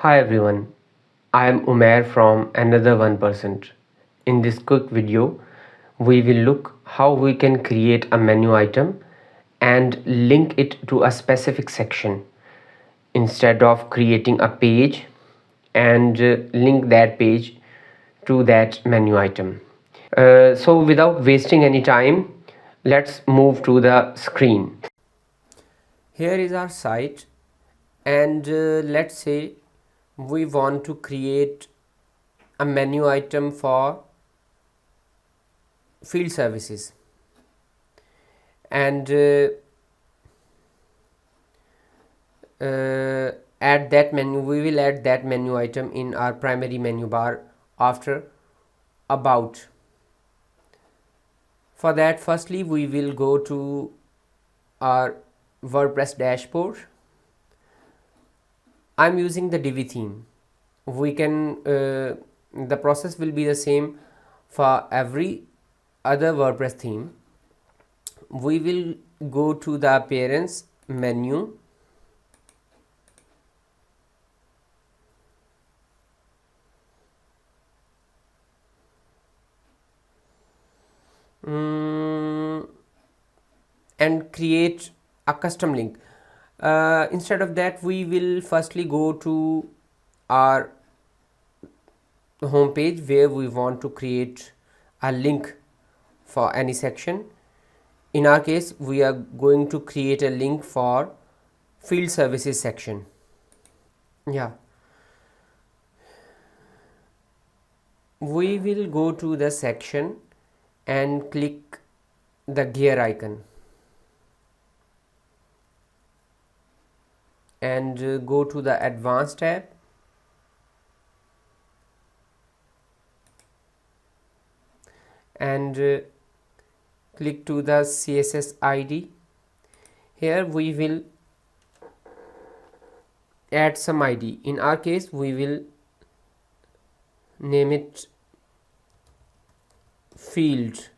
Hi everyone, I am Umair from Another 1%. In this quick video, we will look how we can create a menu item and link it to a specific section instead of creating a page and link that page to that menu item. So without wasting any time, let's move to the screen. Here is our site, and let's say we want to create a menu item for field services, and add that menu. We will add that menu item in our primary menu bar after about. For that, firstly we will go to our WordPress dashboard. I'm using the divi theme. We can the process will be the same for every other WordPress theme. We will go to the appearance menu, and create a custom link. Instead of that, we will firstly go to our home page where we want to create a link for any section. In our case, we are going to create a link for field services section. We will go to the section and click the gear icon and go to the advanced tab and click to the CSS ID. Here we will add some ID. In our case, we will name it field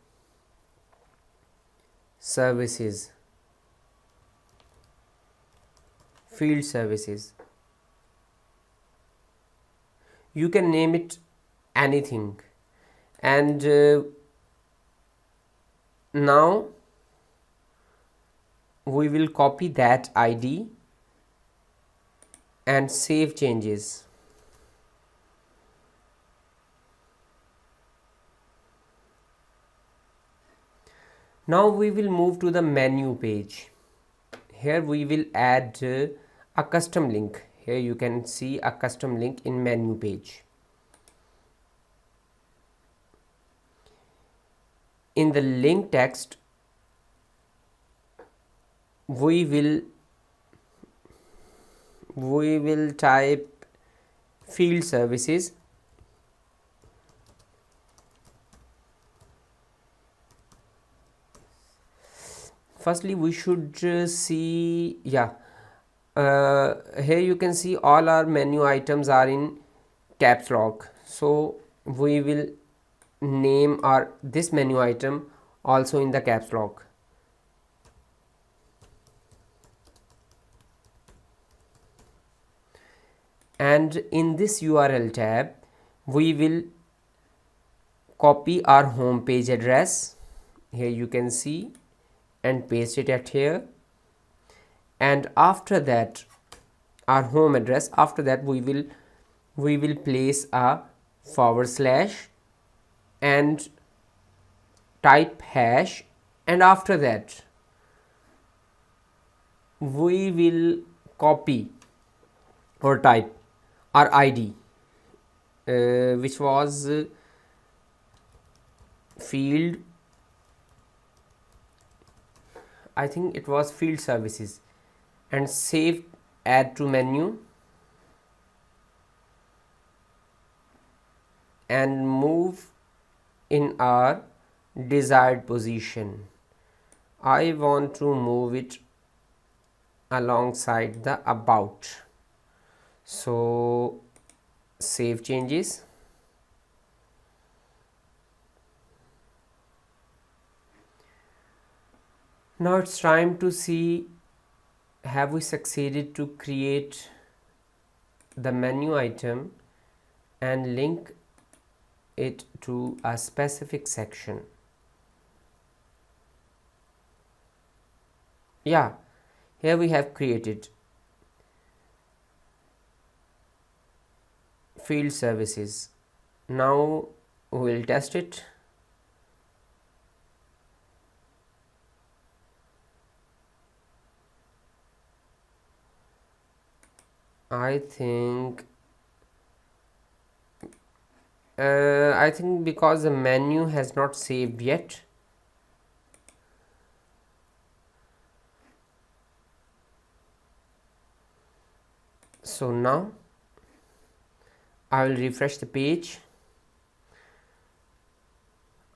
services. You can name it anything, and now we will copy that ID and save changes. Now we will move to the menu page. Here we will add a custom link. Here you can see a custom link in menu page. In the link text, we will type field services. Firstly, we should see here you can see all our menu items are in caps lock, so we will name this menu item also in the caps lock. And in this URL tab, we will copy our home page address. Here you can see, and paste it at here, and after that our home address, after that we will place a / and type hash, and after that we will copy or type our ID, which was field, I think it was field services, and save, add to menu, and move in our desired position. I want to move it alongside the about, so save changes. Now it's time to see have we succeeded to create the menu item and link it to a specific section. Yeah, here we have created field services. Now we will test it. I think because the menu has not saved yet. So now I will refresh the page.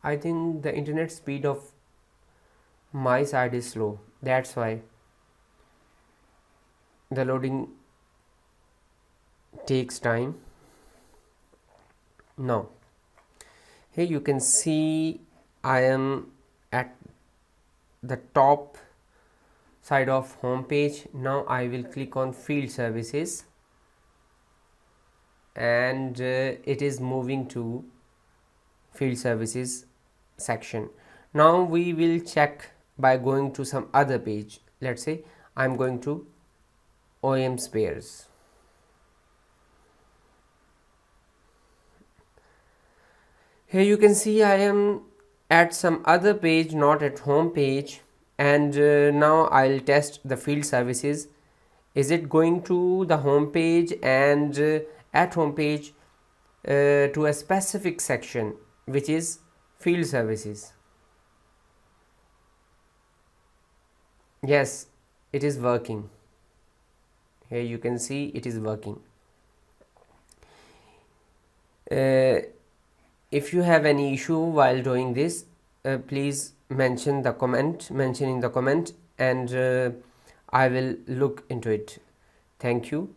I think the internet speed of my side is slow, that's why the loading takes time. Now here you can see I am at the top side of home page. Now I will click on field services and it is moving to field services section. Now we will check by going to some other page. Let's say I'm going to OEM spares. Here you can see I am at some other page, not at home page, and now I'll test the field services. Is it going to the home page and at home page to a specific section which is field services? Yes, it is working. Here you can see it is working. If you have any issue while doing this, please mention in the comment, and I will look into it. Thank you.